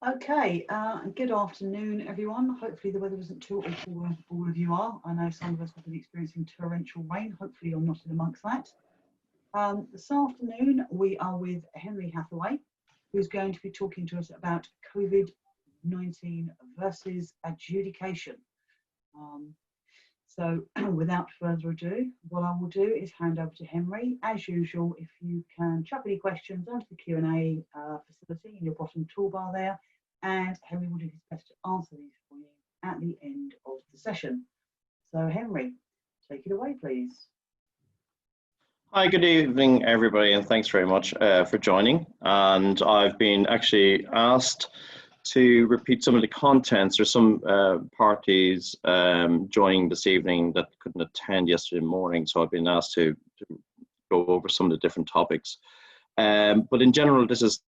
Okay, good afternoon, everyone. Hopefully the weather isn't too awful where all of you are. I know some of us have been experiencing torrential rain. Hopefully you're not in amongst that. This afternoon we are with Henry Hathaway, who's going to be talking to us about COVID-19 versus adjudication. So without further ado, what I will do is hand over to Henry. As usual, if you can chuck any questions onto the Q&A facility in your bottom toolbar there, and Henry will do his best to answer these for you at the end of the session. So Henry, take it away, please. Hi, good evening, everybody, and thanks very much for joining. And I've been actually asked to repeat some of the contents. There's some parties joining this evening that couldn't attend yesterday morning, so I've been asked to go over some of the different topics. But in general, this is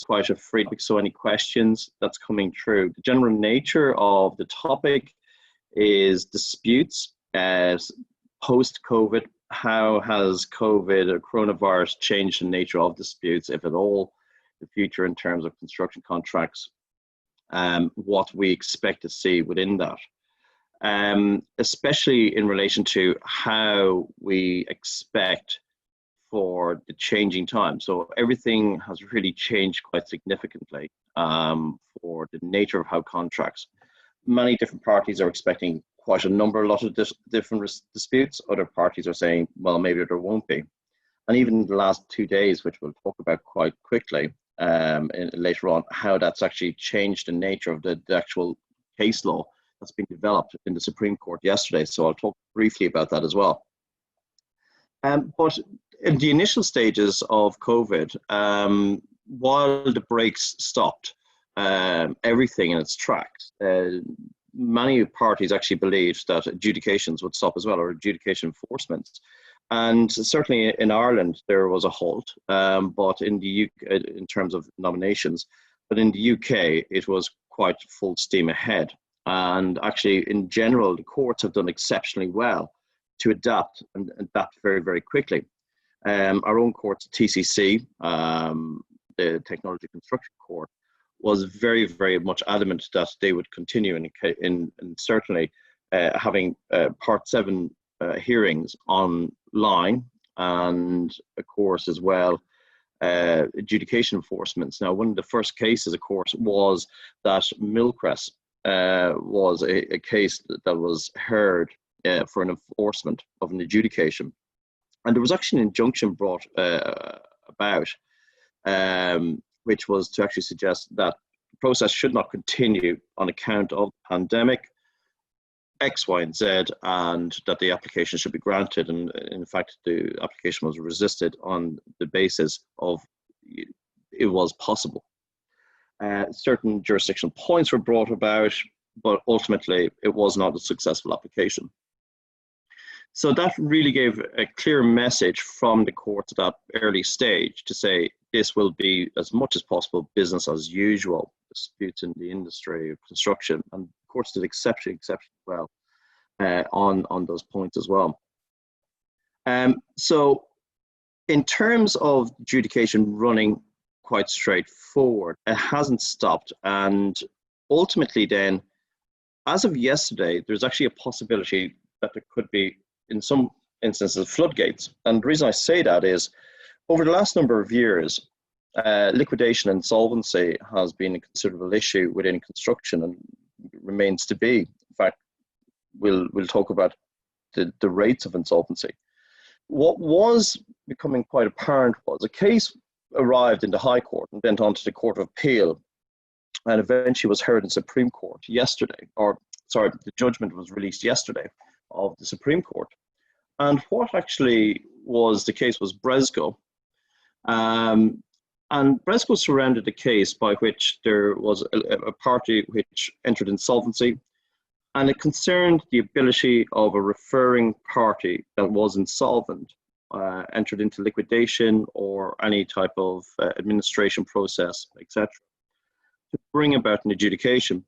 quite a free topic, so any questions that's coming through. The general nature of the topic is disputes post-COVID. How has COVID or coronavirus changed the nature of disputes, if at all, the future in terms of construction contracts? What we expect to see within that, especially in relation to how we expect for the changing time. So everything has really changed quite significantly for the nature of how contracts. Many different parties are expecting quite a lot of different disputes. Other parties are saying, well, maybe there won't be. And even in the last 2 days, which we'll talk about quite quickly, later on, how that's actually changed the nature of the actual case law that's been developed in the Supreme Court yesterday. So I'll talk briefly about that as well. But in the initial stages of COVID, while the brakes stopped everything in its tracks, many parties actually believed that adjudications would stop as well, or adjudication enforcements. And certainly in Ireland, there was a halt, but in the UK, in terms of nominations, but in the UK, it was quite full steam ahead. And actually, in general, the courts have done exceptionally well to adapt and adapt very, very quickly. Our own courts, TCC, the Technology Construction Court, was very, very much adamant that they would continue in certainly having Part 7 hearings online, and of course as well adjudication enforcements. Now, one of the first cases, of course, was that MillChris was a case that was heard for an enforcement of an adjudication, and there was actually an injunction brought about, which was to actually suggest that the process should not continue on account of the pandemic, X, Y, and Z, and that the application should be granted. And in fact, the application was resisted on the basis of it was possible. Certain jurisdictional points were brought about, but ultimately it was not a successful application. So that really gave a clear message from the court at that early stage to say this will be, as much as possible, business as usual. Disputes in the industry of construction, and courts did exceptionally well on those points as well. So in terms of adjudication running quite straightforward, it hasn't stopped, and ultimately then, as of yesterday, there's actually a possibility that there could be, in some instances, floodgates. And the reason I say that is, over the last number of years, liquidation and insolvency has been a considerable issue within construction and remains to be. In fact, we'll talk about the rates of insolvency. What was becoming quite apparent was a case arrived in the High Court and went on to the Court of Appeal, and eventually was heard in Supreme Court yesterday, or sorry, the judgment was released yesterday of the Supreme Court. And what actually was the case was Bresco. And Bresco surrounded a case by which there was a party which entered insolvency, and it concerned the ability of a referring party that was insolvent, entered into liquidation or any type of administration process, etc., to bring about an adjudication.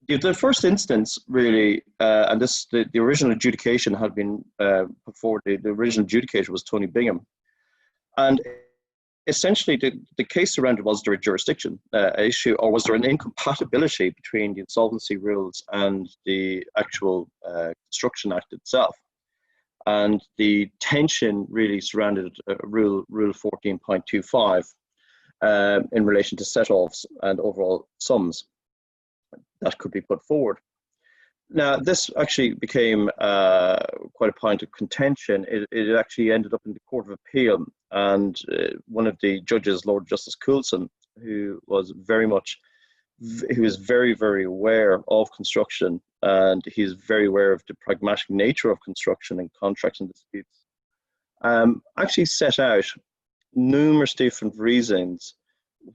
The first instance, really, and the original adjudication had been before the original adjudicator was Tony Bingham, and essentially, the case surrounded, was there a jurisdiction issue, or was there an incompatibility between the insolvency rules and the actual Construction Act itself? And the tension really surrounded Rule 14.25 in relation to set-offs and overall sums that could be put forward. Now, this actually became quite a point of contention. It actually ended up in the Court of Appeal, and one of the judges, Lord Justice Coulson, who was very, very aware of construction, and he's very aware of the pragmatic nature of construction and contracts and disputes, actually set out numerous different reasons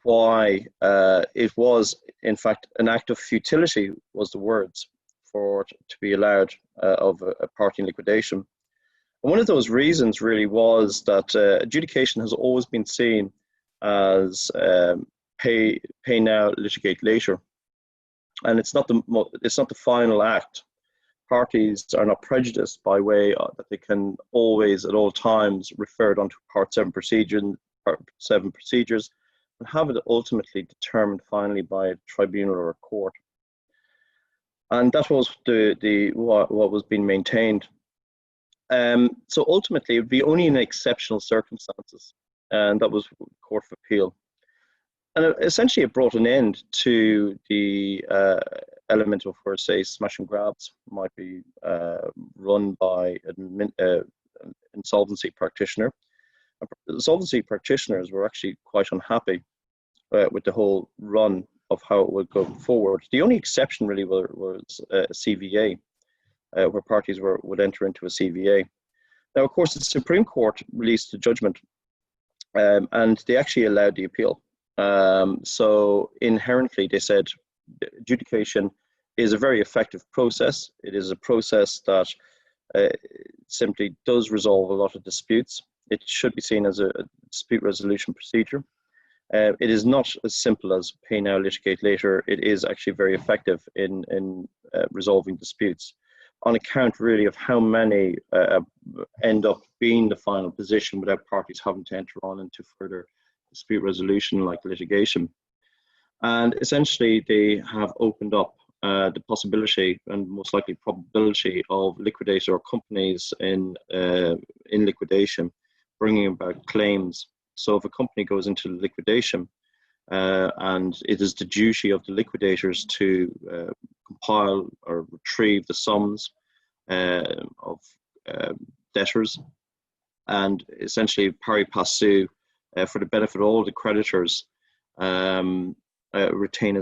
why it was, in fact, an act of futility, was the words, for it to be allowed of a party in liquidation. And one of those reasons really was that adjudication has always been seen as pay now, litigate later, and it's not the final act. Parties are not prejudiced by way that they can always, at all times, refer it onto Part 7 procedures, and have it ultimately determined finally by a tribunal or a court. And that was what was being maintained. So ultimately, it would be only in exceptional circumstances, and that was Court of Appeal. And essentially, it brought an end to the element of where, say, smash and grabs might be run by an insolvency practitioner. Insolvency practitioners were actually quite unhappy with the whole run of how it would go forward. The only exception really was a CVA, where parties would enter into a CVA. Now, of course, the Supreme Court released a judgment, and they actually allowed the appeal. So inherently, they said adjudication is a very effective process. It is a process that simply does resolve a lot of disputes. It should be seen as a dispute resolution procedure. It is not as simple as pay now, litigate later. It is actually very effective in resolving disputes, on account really of how many end up being the final position without parties having to enter on into further dispute resolution like litigation. And essentially, they have opened up the possibility and most likely probability of liquidator or companies in liquidation bringing about claims. So if a company goes into liquidation, and it is the duty of the liquidators to compile or retrieve the sums of debtors, and essentially pari passu, for the benefit of all the creditors, retain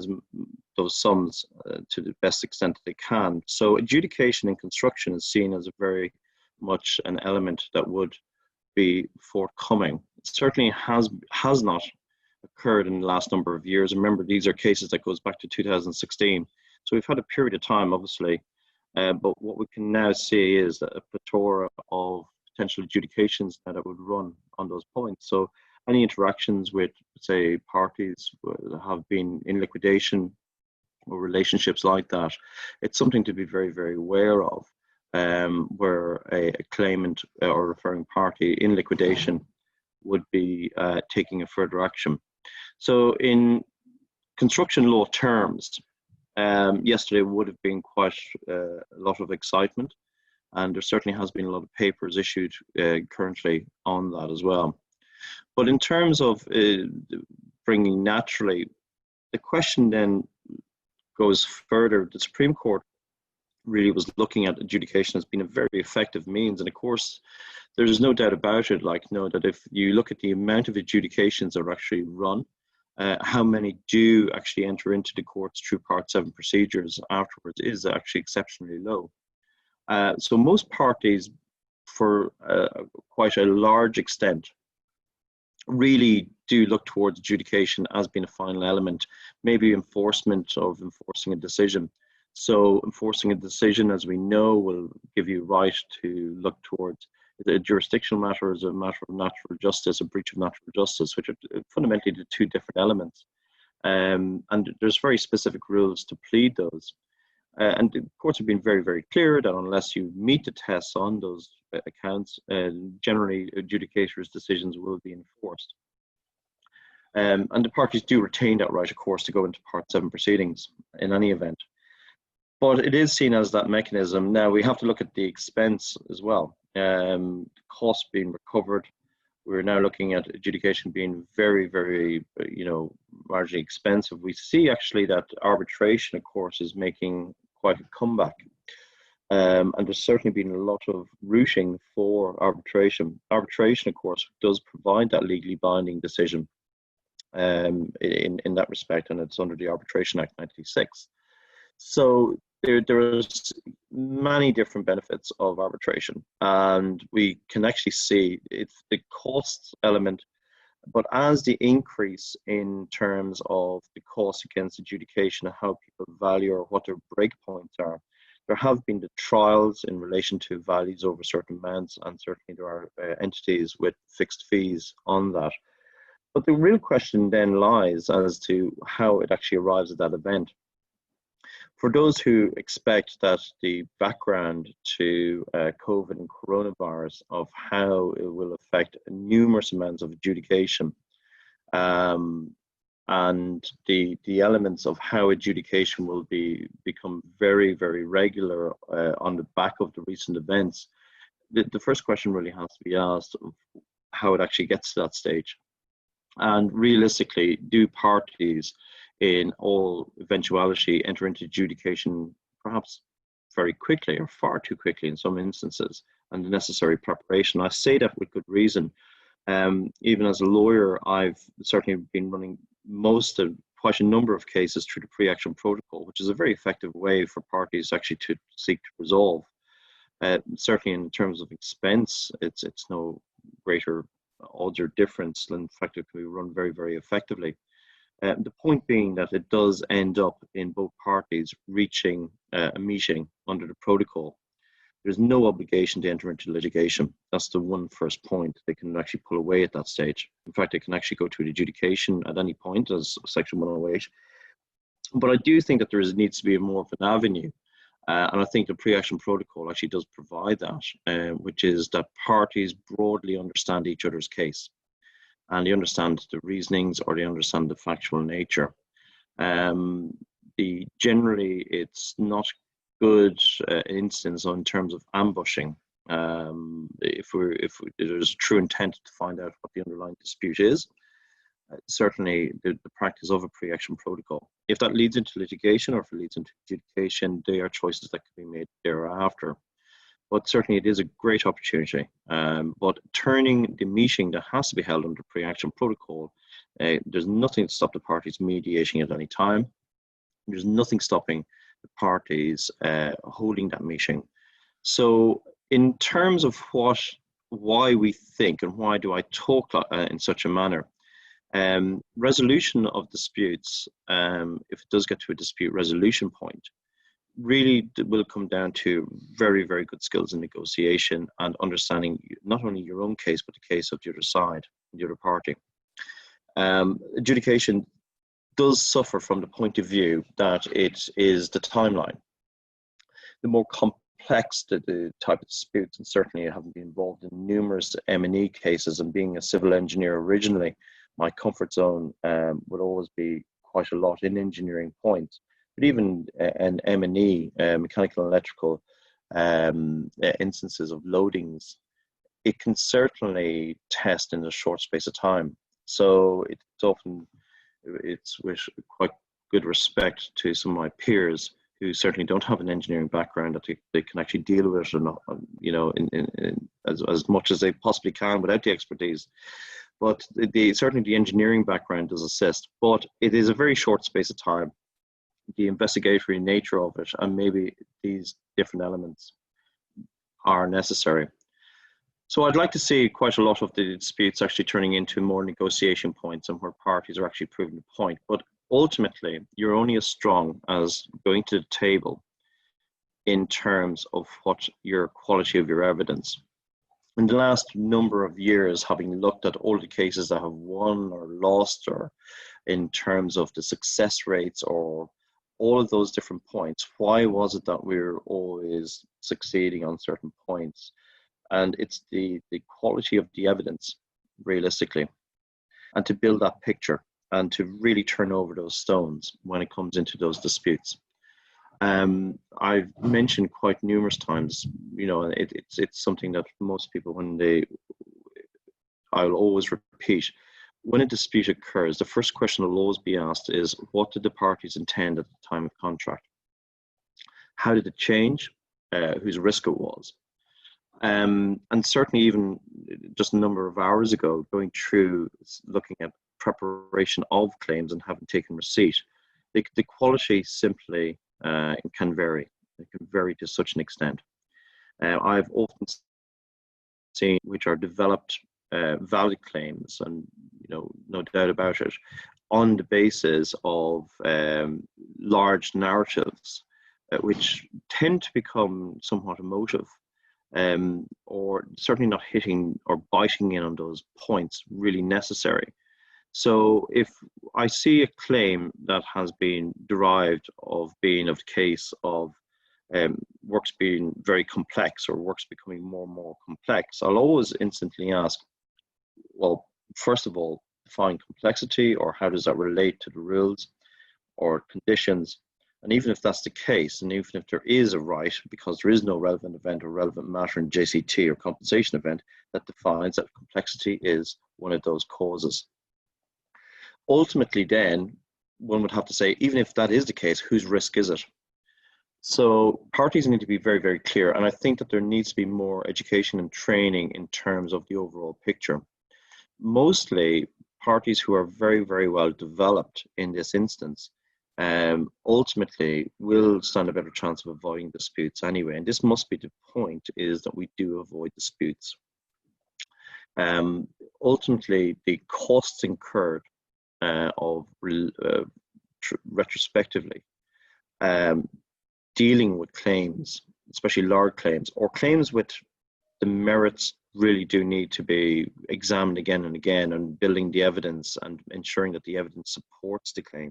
those sums to the best extent that they can. So adjudication in construction is seen as a very much an element that would be forthcoming. It certainly has not occurred in the last number of years. Remember, these are cases that goes back to 2016. So we've had a period of time, obviously, but what we can now see is that a plethora of potential adjudications that would run on those points. So any interactions with, say, parties that have been in liquidation or relationships like that, it's something to be very, very aware of, where a claimant or referring party in liquidation would be taking a further action. So in construction law terms, yesterday would have been quite a lot of excitement, and there certainly has been a lot of papers issued currently on that as well. But in terms of bringing naturally, the question then goes further. The Supreme Court really was looking at adjudication as being a very effective means. And of course, there's no doubt about it, that if you look at the amount of adjudications that are actually run, how many do actually enter into the courts through Part 7 procedures afterwards is actually exceptionally low. So most parties, for quite a large extent, really do look towards adjudication as being a final element, maybe enforcing a decision. So enforcing a decision, as we know, will give you right to look towards a jurisdictional matter as a matter of natural justice, a breach of natural justice, which are fundamentally the two different elements. And there's very specific rules to plead those. And the courts have been very, very clear that unless you meet the tests on those accounts, generally adjudicators' decisions will be enforced. And the parties do retain that right, of course, to go into Part 7 proceedings in any event. But it is seen as that mechanism. Now we have to look at the expense as well. Costs being recovered. We're now looking at adjudication being very, very, marginally expensive. We see actually that arbitration, of course, is making quite a comeback. And there's certainly been a lot of rooting for arbitration. Arbitration, of course, does provide that legally binding decision in that respect, and it's under the Arbitration Act 96. So there's many different benefits of arbitration, and we can actually see it's the cost element, but as the increase in terms of the cost against adjudication and how people value or what their breakpoints are, there have been the trials in relation to values over certain amounts, and certainly there are entities with fixed fees on that. But the real question then lies as to how it actually arrives at that event. For those who expect that the background to COVID and coronavirus of how it will affect numerous amounts of adjudication and the elements of how adjudication will become very, very regular on the back of the recent events, the first question really has to be asked of how it actually gets to that stage. And realistically, do parties in all eventuality enter into adjudication perhaps very quickly or far too quickly in some instances, and the necessary preparation? I say that with good reason. Even as a lawyer, I've certainly been running quite a number of cases through the pre-action protocol, which is a very effective way for parties actually to seek to resolve. Certainly in terms of expense, it's no greater odds or difference than the fact it can be run very, very effectively. The point being that it does end up in both parties reaching a meeting under the protocol. There's no obligation to enter into litigation. That's the one first point. They can actually pull away at that stage. In fact, they can actually go to adjudication at any point as Section 108. But I do think that needs to be more of an avenue. And I think the pre-action protocol actually does provide that, which is that parties broadly understand each other's case, and they understand the reasonings, or they understand the factual nature. Generally, it's not good instance in terms of ambushing. If there's a true intent to find out what the underlying dispute is, certainly the practice of a pre-action protocol. If that leads into litigation or if it leads into adjudication, they are choices that can be made thereafter. But certainly it is a great opportunity. But turning the meeting that has to be held under pre-action protocol, there's nothing to stop the parties mediating at any time. There's nothing stopping the parties holding that meeting. So in terms of why we think and why do I talk in such a manner, resolution of disputes, if it does get to a dispute resolution point, really will come down to very, very good skills in negotiation and understanding not only your own case, but the case of the other side, the other party. Adjudication does suffer from the point of view that it is the timeline. The more complex the type of disputes, and certainly I haven't been involved in numerous M&E cases, and being a civil engineer originally, my comfort zone would always be quite a lot in engineering points. But even an M&E, mechanical and electrical instances of loadings, it can certainly test in a short space of time. So it's with quite good respect to some of my peers who certainly don't have an engineering background, that they can actually deal with it, or not, as much as they possibly can without the expertise. But certainly the engineering background does assist, but it is a very short space of time. The investigatory nature of it, and maybe these different elements are necessary. So I'd like to see quite a lot of the disputes actually turning into more negotiation points, and where parties are actually proving the point. But ultimately, you're only as strong as going to the table in terms of what your quality of your evidence. In the last number of years, having looked at all the cases that have won or lost, or in terms of the success rates, or all of those different points, why was it that we're always succeeding on certain points? And it's the quality of the evidence, realistically. and to build that picture and to really turn over those stones when it comes into those disputes. I've mentioned quite numerous times, you know, it's something that most people, I'll always repeat. When a dispute occurs, the first question will always be asked is, what did the parties intend at the time of contract? How did it change? Whose risk it was? And certainly even just a number of hours ago, going through, looking at preparation of claims and having taken receipt, the quality simply can vary. It can vary to such an extent. I've often seen which are developed valid claims, and you know, no doubt about it, on the basis of large narratives, which tend to become somewhat emotive, or certainly not hitting or biting in on those points really necessary. So if I see a claim that has been derived of being of the case of works being very complex or works becoming more and more complex, I'll always instantly ask, well, first of all, define complexity, or how does that relate to the rules or conditions? And even if that's the case, and even if there is a right, because there is no relevant event or relevant matter in JCT or compensation event that defines that complexity is one of those causes. Ultimately then, one would have to say, even if that is the case, whose risk is it? So parties need to be very, very clear. And I think that there needs to be more education and training in terms of the overall picture. Mostly parties who are very, very well developed in this instance ultimately will stand a better chance of avoiding disputes anyway. And this must be the point, is that we do avoid disputes. Ultimately, the costs incurred retrospectively dealing with claims, especially large claims, or claims with the merits really do need to be examined again and again, and building the evidence and ensuring that the evidence supports the claim,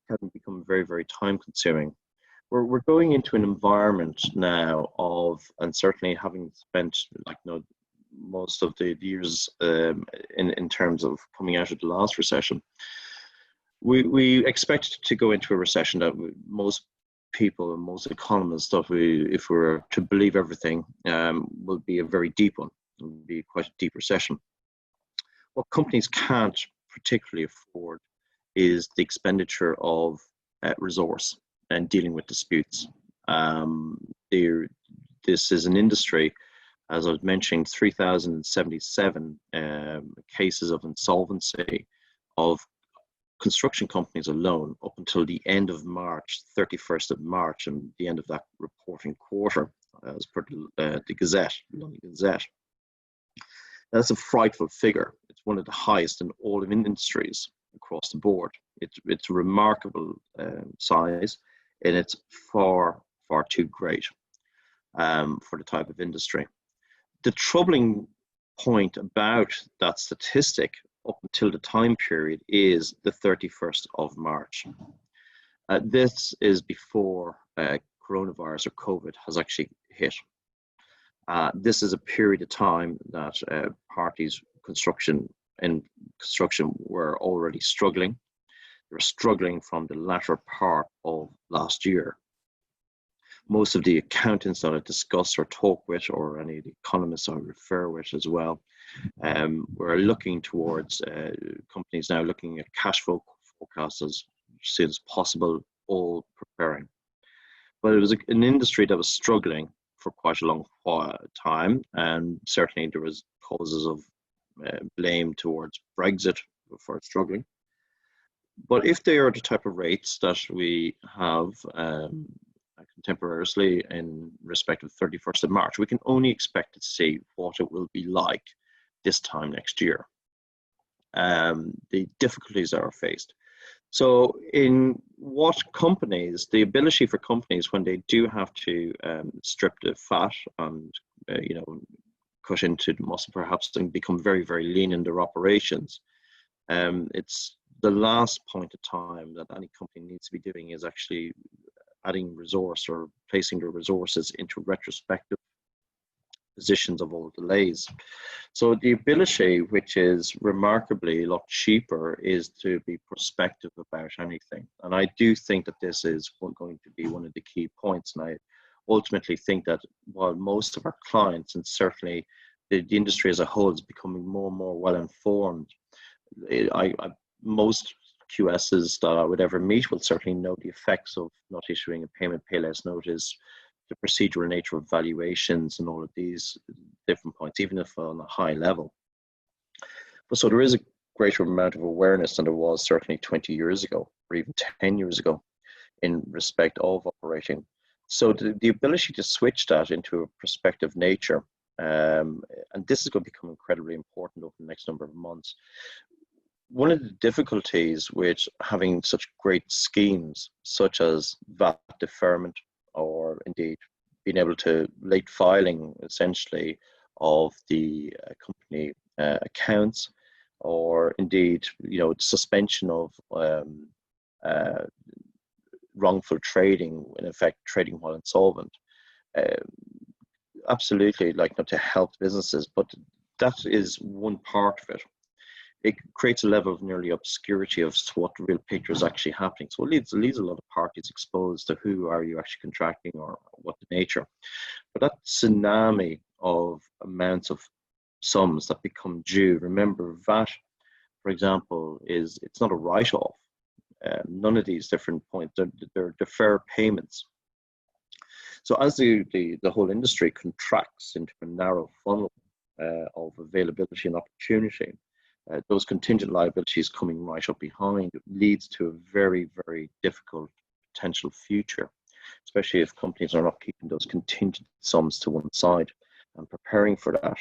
can become very, very time consuming. We're going into an environment now of, and certainly having spent, like, you know, most of the years in terms of coming out of the last recession, we expect to go into a recession that most people and most economists, that if we were to believe everything, will be a very deep one. It will be quite a deep recession. What companies can't particularly afford is the expenditure of resource and dealing with disputes. This is an industry, as I was mentioning, 3,077 cases of insolvency of construction companies alone up until the end of March, 31st of March, and the end of that reporting quarter, as per the Gazette, London Gazette. That's a frightful figure. It's one of the highest in all of industries across the board. It's a remarkable size, and it's far, far too great for the type of industry. The troubling point about that statistic up until the time period is the 31st of March. This is before coronavirus or COVID has actually hit. This is a period of time that parties construction were already struggling. They were struggling from the latter part of last year. Most of the accountants that I discuss or talk with, or any of the economists I refer with as well, we're looking towards companies now looking at cash flow forecasts as soon as possible, all preparing. But it was an industry that was struggling for quite a long time, and certainly there was causes of blame towards Brexit for struggling. But if they are the type of rates that we have contemporaneously in respect of 31st of March, we can only expect to see what it will be like this time next year. The difficulties that are faced. So in what companies, the ability for companies when they do have to strip the fat and cut into the muscle perhaps, and become very, very lean in their operations, it's the last point of time that any company needs to be doing is actually adding resource or placing their resources into retrospective positions of all delays. So the ability, which is remarkably a lot cheaper, is to be prospective about anything. And I do think that this is going to be one of the key points. And I ultimately think that while most of our clients, and certainly the industry as a whole, is becoming more and more well informed, most QSs that I would ever meet will certainly know the effects of not issuing a payment pay less notice, the procedural nature of valuations, and all of these different points, even if on a high level. But so there is a greater amount of awareness than there was certainly 20 years ago, or even 10 years ago, in respect of operating. So the ability to switch that into a prospective nature, and this is going to become incredibly important over the next number of months. One of the difficulties with having such great schemes, such as VAT deferment, or indeed being able to late filing essentially of the company accounts, or indeed, suspension of wrongful trading, in effect trading while insolvent, absolutely not to help businesses, but that is one part of it. It creates a level of nearly obscurity of what the real picture is actually happening. So it leaves a lot of parties exposed to who are you actually contracting, or what the nature. But that tsunami of amounts of sums that become due, remember VAT, for example, it's not a write-off. None of these different points, they're deferred payments. So as the whole industry contracts into a narrow funnel of availability and opportunity, those contingent liabilities coming right up behind leads to a very, very difficult potential future, especially if companies are not keeping those contingent sums to one side and preparing for that.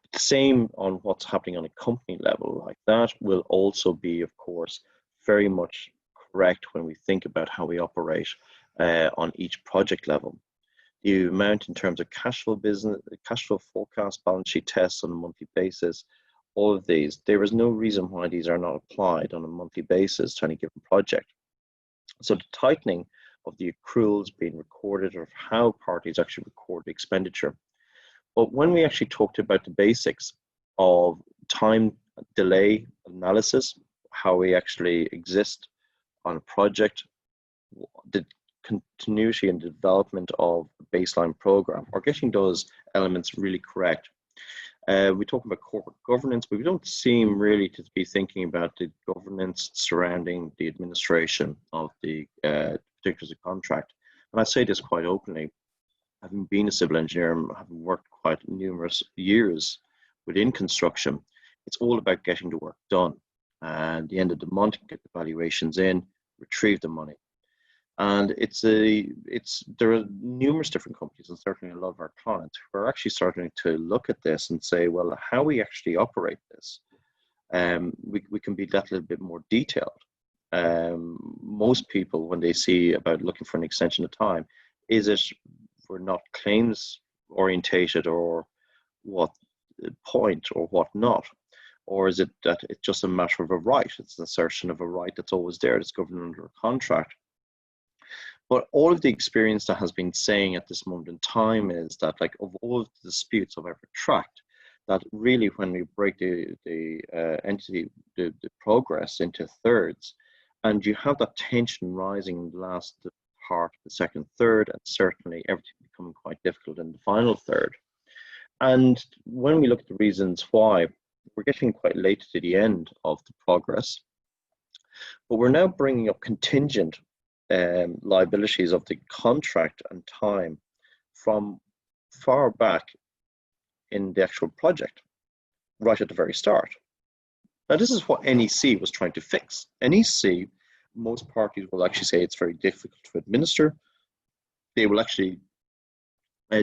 But the same on what's happening on a company level like that will also be, of course, very much correct when we think about how we operate on each project level. The amount in terms of cash flow forecast, balance sheet tests on a monthly basis, all of these, there is no reason why these are not applied on a monthly basis to any given project. So the tightening of the accruals being recorded, or how parties actually record the expenditure. But when we actually talked about the basics of time delay analysis, how we actually exist on a project, the continuity and development of a baseline program, or getting those elements really correct. We talk about corporate governance, but we don't seem really to be thinking about the governance surrounding the administration of the particulars of contract. And I say this quite openly, having been a civil engineer and having worked quite numerous years within construction, it's all about getting the work done. And at the end of the month, get the valuations in, retrieve the money. And there are numerous different companies, and certainly a lot of our clients, who are actually starting to look at this and say, well, how we actually operate this, we can be that little bit more detailed. Most people, when they see about looking for an extension of time, is it we're not claims orientated, or what point, or what not? Or is it that it's just a matter of a right? It's an assertion of a right that's always there, that's governed under a contract. But all of the experience that has been saying at this moment in time is that, of all of the disputes I've ever tracked, that really when we break the entity, the progress into thirds, and you have that tension rising in the last part, the second third, and certainly everything becoming quite difficult in the final third. And when we look at the reasons why, we're getting quite late to the end of the progress, but we're now bringing up contingent liabilities of the contract and time from far back in the actual project, right at the very start. Now, this is what NEC was trying to fix. NEC, most parties will actually say it's very difficult to administer. They will actually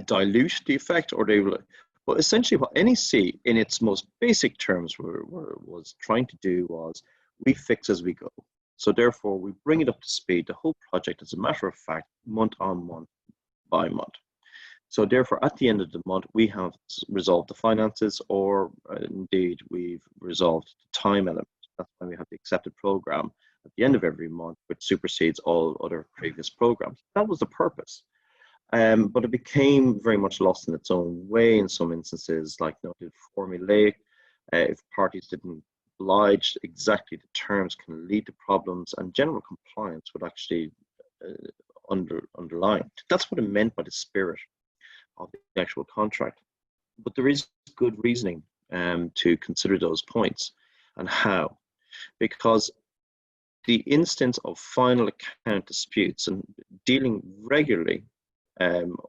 dilute the effect, or they will. But essentially, what NEC, in its most basic terms, was trying to do was we fix as we go. So therefore, we bring it up to speed, the whole project, as a matter of fact, month on month by month. So therefore, at the end of the month, we have resolved the finances, or indeed, we've resolved the time element. That's why we have the accepted program at the end of every month, which supersedes all other previous programs. That was the purpose. but it became very much lost in its own way in some instances, like formulaic. If parties didn't oblige exactly the terms can lead to problems, and general compliance would actually underline. That's what it meant by the spirit of the actual contract. But there is good reasoning to consider those points and how, because the instance of final account disputes and dealing regularly,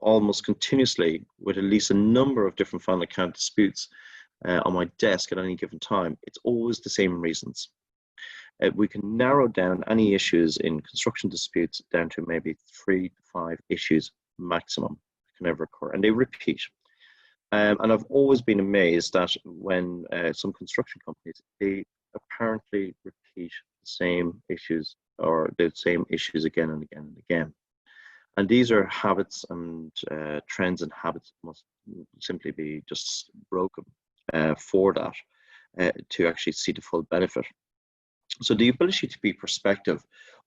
almost continuously, with at least a number of different final account disputes on my desk at any given time, it's always the same reasons. We can narrow down any issues in construction disputes down to maybe 3 to 5 issues maximum that can ever occur, and they repeat. And I've always been amazed that when some construction companies, they apparently repeat the same issues or the same issues again and again and again. And these are habits and trends and habits must simply be just broken for that to actually see the full benefit. So the ability to be perspective,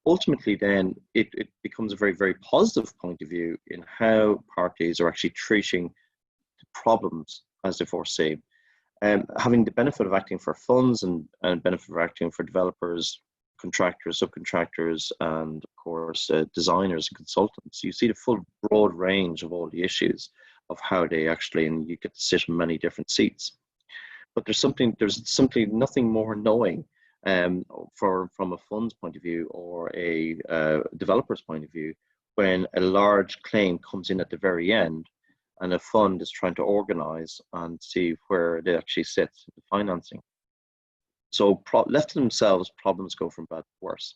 ultimately then it becomes a very, very positive point of view in how parties are actually treating the problems as they foresee. Having the benefit of acting for funds and benefit of acting for developers, contractors, subcontractors, and of course designers and consultants, you see the full broad range of all the issues of how they actually, and you get to sit in many different seats. But there's simply nothing more annoying from a fund's point of view or a developer's point of view when a large claim comes in at the very end and a fund is trying to organize and see where they actually sit in the financing. So left to themselves, problems go from bad to worse.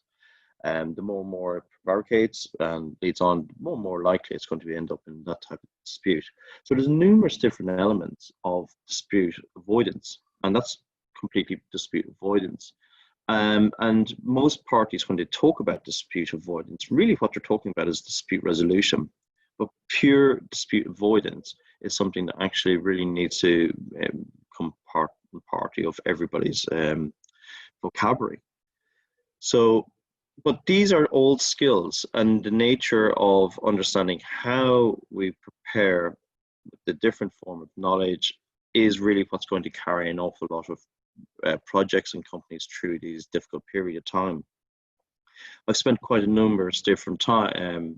The more and more it prevaricates and leads on, the more and more likely it's going to end up in that type of dispute. So there's numerous different elements of dispute avoidance, and that's completely dispute avoidance. And most parties, when they talk about dispute avoidance, really what they're talking about is dispute resolution. But pure dispute avoidance is something that actually really needs to become part and party of everybody's vocabulary. So, but these are old skills, and the nature of understanding how we prepare the different form of knowledge is really what's going to carry an awful lot of projects and companies through these difficult period of time. I've spent quite a number of different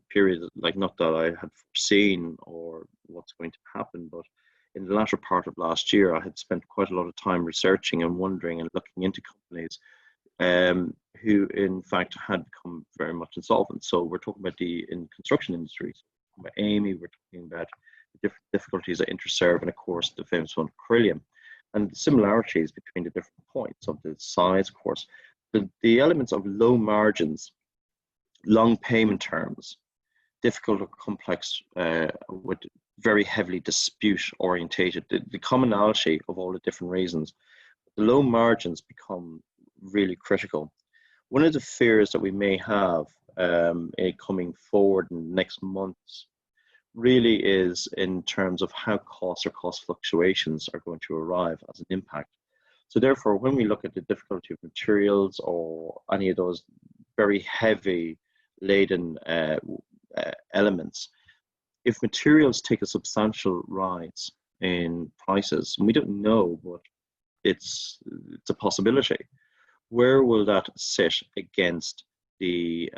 periods, like not that I had foreseen or what's going to happen, but in the latter part of last year, I had spent quite a lot of time researching and wondering and looking into companies who in fact had become very much insolvent. So we're talking about in construction industries, we're talking about Amy, we're talking about the different difficulties at Interserve, and of course the famous one, Carillion, and the similarities between the different points of the size, of course. The elements of low margins, long payment terms, difficult or complex with very heavily dispute orientated, the commonality of all the different reasons, the low margins become really critical. One of the fears that we may have coming forward in the next months really is in terms of how costs or cost fluctuations are going to arrive as an impact. So therefore, when we look at the difficulty of materials or any of those very heavy laden elements, if materials take a substantial rise in prices, and we don't know, but it's a possibility, where will that sit against the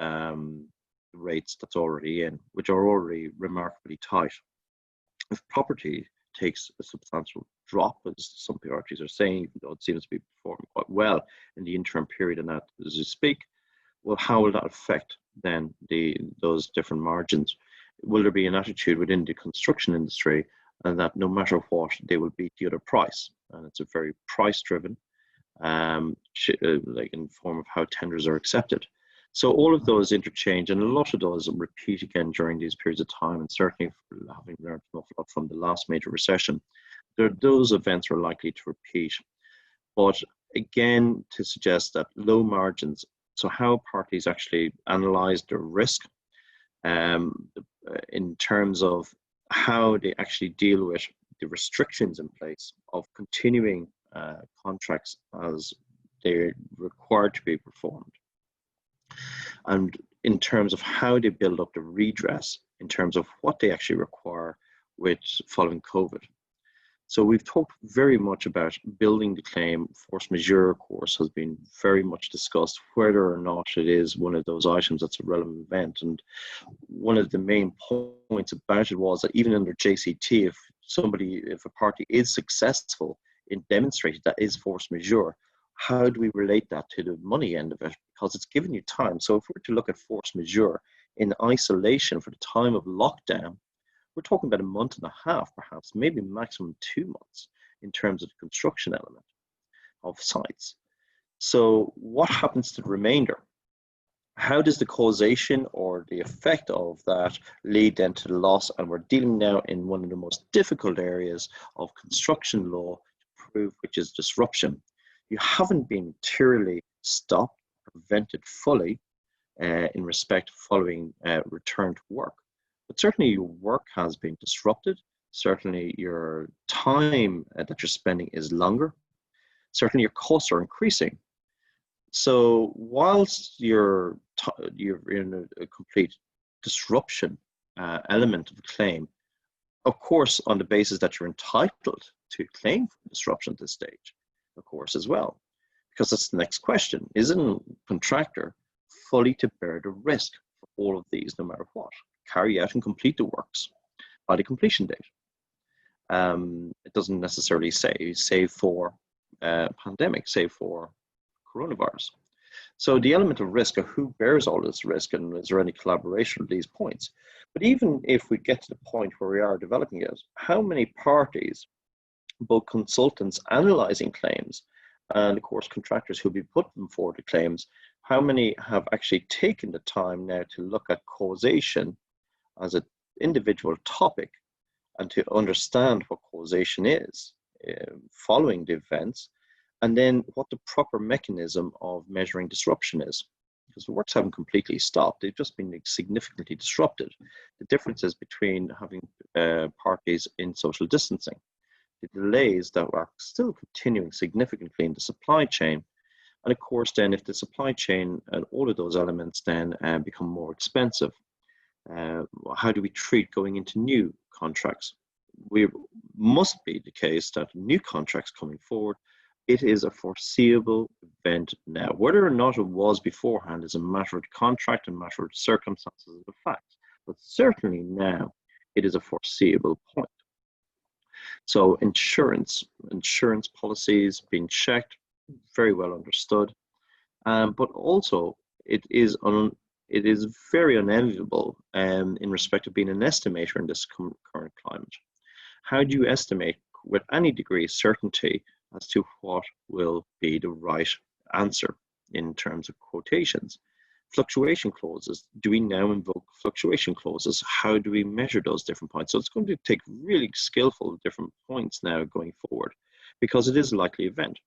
rates that's already in, which are already remarkably tight? If property takes a substantial drop, as some parties are saying, even though it seems to be performing quite well in the interim period and that as you speak, well, how will that affect then those different margins? Will there be an attitude within the construction industry and that no matter what, they will beat the other price? And it's a very price driven, like in form of how tenders are accepted. So all of those interchange, and a lot of those repeat again during these periods of time, and certainly having learned an awful lot from the last major recession, those events are likely to repeat. But again, to suggest that low margins, so how parties actually analyze their risk in terms of how they actually deal with the restrictions in place of continuing contracts as they're required to be performed. And in terms of how they build up the redress in terms of what they actually require with following COVID. So we've talked very much about building the claim. Force majeure, of course, has been very much discussed, whether or not it is one of those items that's a relevant event. And one of the main points about it was that even under JCT, if a party is successful in demonstrating that is force majeure, how do we relate that to the money end of it? Because it's given you time. So if we're to look at force majeure in isolation for the time of lockdown, we're talking about a month and a half, perhaps, maybe maximum 2 months in terms of the construction element of sites. So what happens to the remainder? How does the causation or the effect of that lead then to the loss? And we're dealing now in one of the most difficult areas of construction law to prove, which is disruption. You haven't been materially stopped, prevented fully in respect following return to work. But certainly your work has been disrupted. Certainly your time that you're spending is longer. Certainly your costs are increasing. So whilst you're in a complete disruption element of the claim, of course, on the basis that you're entitled to claim for disruption at this stage, of course, as well, because that's the next question. Isn't a contractor fully to bear the risk for all of these, no matter what? Carry out and complete the works by the completion date. It doesn't necessarily say, save for pandemic, save for coronavirus. So the element of risk of who bears all this risk, and is there any collaboration with these points? But even if we get to the point where we are developing it, how many parties, both consultants analyzing claims and of course contractors who will be putting forward the claims, how many have actually taken the time now to look at causation as an individual topic and to understand what causation is following the events, and then what the proper mechanism of measuring disruption is? Because the works haven't completely stopped, they've just been significantly disrupted. The differences between having parties in social distancing, the delays that are still continuing significantly in the supply chain, and of course then if the supply chain and all of those elements then become more expensive, how do we treat going into new contracts? We must be the case that new contracts coming forward, it is a foreseeable event now. Whether or not it was beforehand is a matter of contract and matter of circumstances of the fact, but certainly now it is a foreseeable point. So insurance policies being checked, very well understood, but also it is very unenviable in respect of being an estimator in this current climate. How do you estimate with any degree of certainty as to what will be the right answer in terms of quotations? Fluctuation clauses, do we now invoke fluctuation clauses? How do we measure those different points? So it's going to take really skillful different points now going forward, because it is a likely event.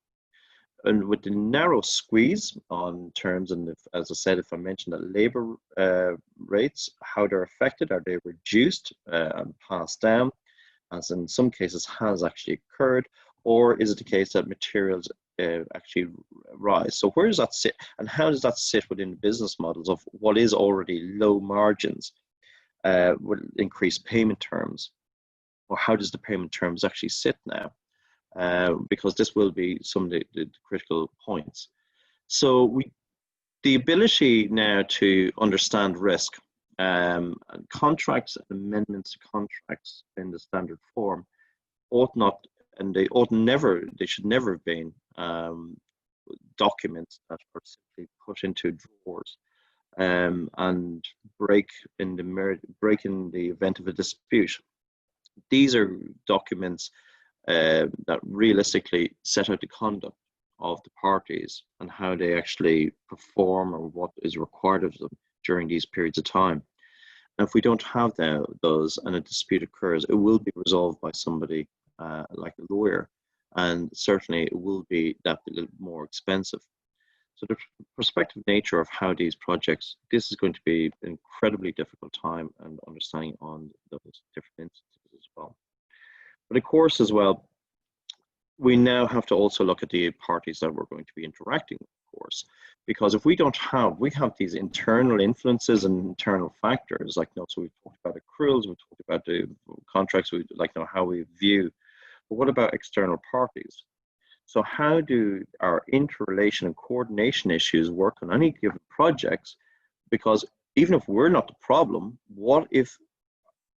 And with the narrow squeeze on terms, and as I said, if I mentioned that labor rates, how they're affected, are they reduced and passed down, as in some cases has actually occurred, or is it the case that materials actually rise? So where does that sit, and how does that sit within the business models of what is already low margins with increased payment terms, or how does the payment terms actually sit now? Because this will be some of the critical points. So the ability now to understand risk, and contracts, amendments to contracts in the standard form ought not, and they should never have been documents that are simply put into drawers and break in the event of a dispute. These are documents that realistically set out the conduct of the parties and how they actually perform or what is required of them during these periods of time. And if we don't have those and a dispute occurs, it will be resolved by somebody like a lawyer, and certainly it will be that a little more expensive. So the prospective nature of how these projects, this is going to be an incredibly difficult time and understanding on those different instances as well. But of course as well, we now have to also look at the parties that we're going to be interacting with, of course, because if we have these internal influences and internal factors, like, so we've talked about accruals, we've talked about the contracts, we like, how we view, but what about external parties? So how do our interrelation and coordination issues work on any given projects? Because even if we're not the problem, what if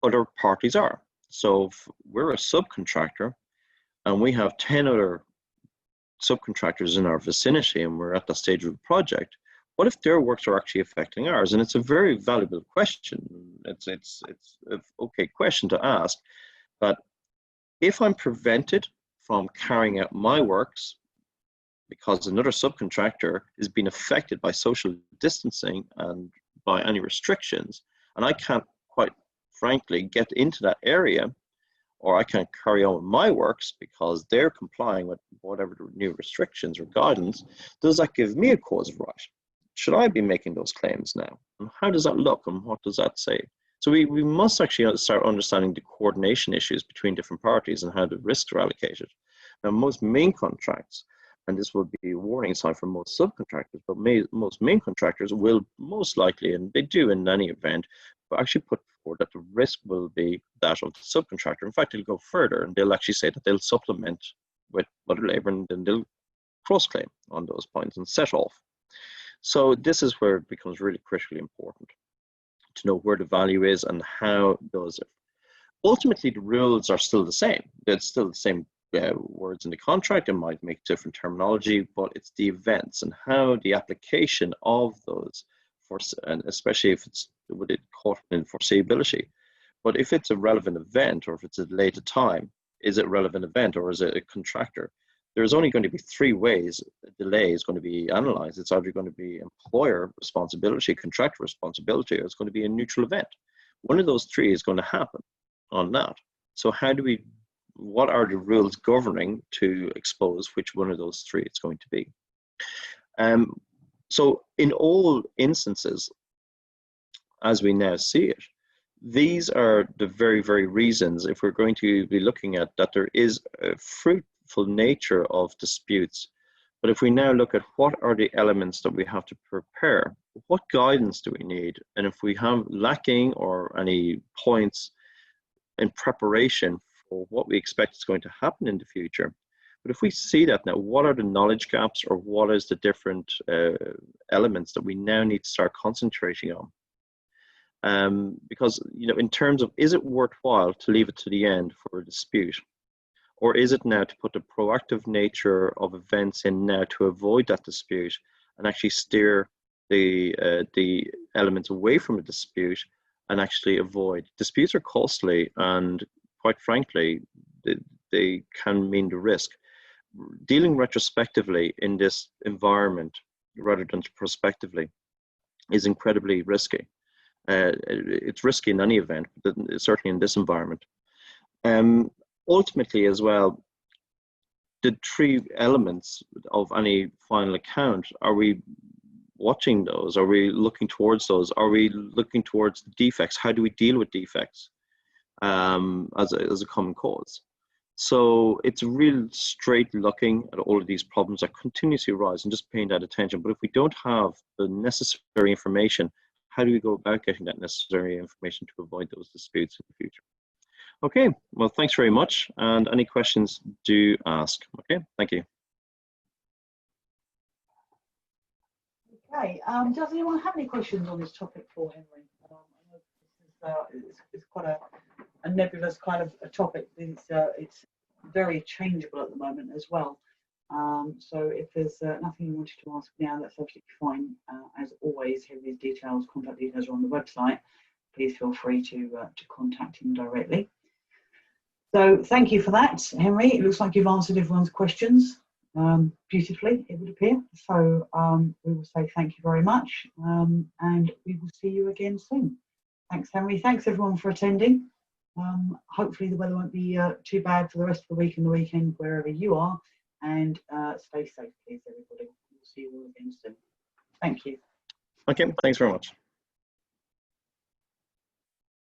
other parties are? So if we're a subcontractor and we have 10 other subcontractors in our vicinity and we're at the stage of the project, what if their works are actually affecting ours? And it's a very valuable question. It's an okay question to ask. But if I'm prevented from carrying out my works because another subcontractor is being affected by social distancing and by any restrictions, and I can't quite frankly get into that area, or I can't carry on with my works because they're complying with whatever the new restrictions or guidance, does that give me a cause of right? Should I be making those claims now? And how does that look and what does that say? So we must actually start understanding the coordination issues between different parties and how the risks are allocated. Now, most main contracts, and this will be a warning sign for most subcontractors, but most main contractors will most likely, and they do in any event, but actually put forward that the risk will be that of the subcontractor. In fact, they'll go further and they'll actually say that they'll supplement with other labor and then they'll cross-claim on those points and set off. So this is where it becomes really critically important to know where the value is and how those are. Ultimately, the rules are still the same. It's still the same words in the contract. It might make different terminology, but it's the events and how the application of those, and especially if it's with it caught in foreseeability. But if it's a relevant event, or if it's a later time, is it a relevant event or is it a contractor? There's only going to be three ways a delay is going to be analyzed. It's either going to be employer responsibility, contractor responsibility, or it's going to be a neutral event. One of those three is going to happen on that. So what are the rules governing to expose which one of those three it's going to be? So in all instances, as we now see it, these are the very, very reasons, if we're going to be looking at that there is a fruitful nature of disputes. But if we now look at what are the elements that we have to prepare, what guidance do we need? And if we have lacking or any points in preparation for what we expect is going to happen in the future. But if we see that now, what are the knowledge gaps or what is the different elements that we now need to start concentrating on? Because, in terms of, is it worthwhile to leave it to the end for a dispute? Or is it now to put the proactive nature of events in now to avoid that dispute and actually steer the elements away from a dispute and actually avoid? Disputes are costly and quite frankly, they can mean the risk. Dealing retrospectively in this environment rather than prospectively is incredibly risky. It's risky in any event, but certainly in this environment. Ultimately as well, the three elements of any final account, are we watching those? Are we looking towards those? Are we looking towards the defects? How do we deal with defects as a common cause? So it's real straight looking at all of these problems that continuously arise and just paying that attention. But if we don't have the necessary information, how do we go about getting that necessary information to avoid those disputes in the future? Okay, well, thanks very much. And any questions, do ask. Okay, thank you. Okay, does anyone have any questions on this topic for Henry? I know it's quite a nebulous kind of a topic. It's very changeable at the moment as well. So if there's nothing you wanted to ask now, that's absolutely fine. As always, Henry's details, contact details are on the website. Please feel free to contact him directly. So thank you for that, Henry. It looks like you've answered everyone's questions beautifully, it would appear. So we will say thank you very much, and we will see you again soon. Thanks, Henry. Thanks, everyone, for attending. Hopefully the weather won't be too bad for the rest of the week and the weekend, wherever you are. And stay safe, please, everybody. We'll see you all again soon. Thank you. Okay, thanks very much.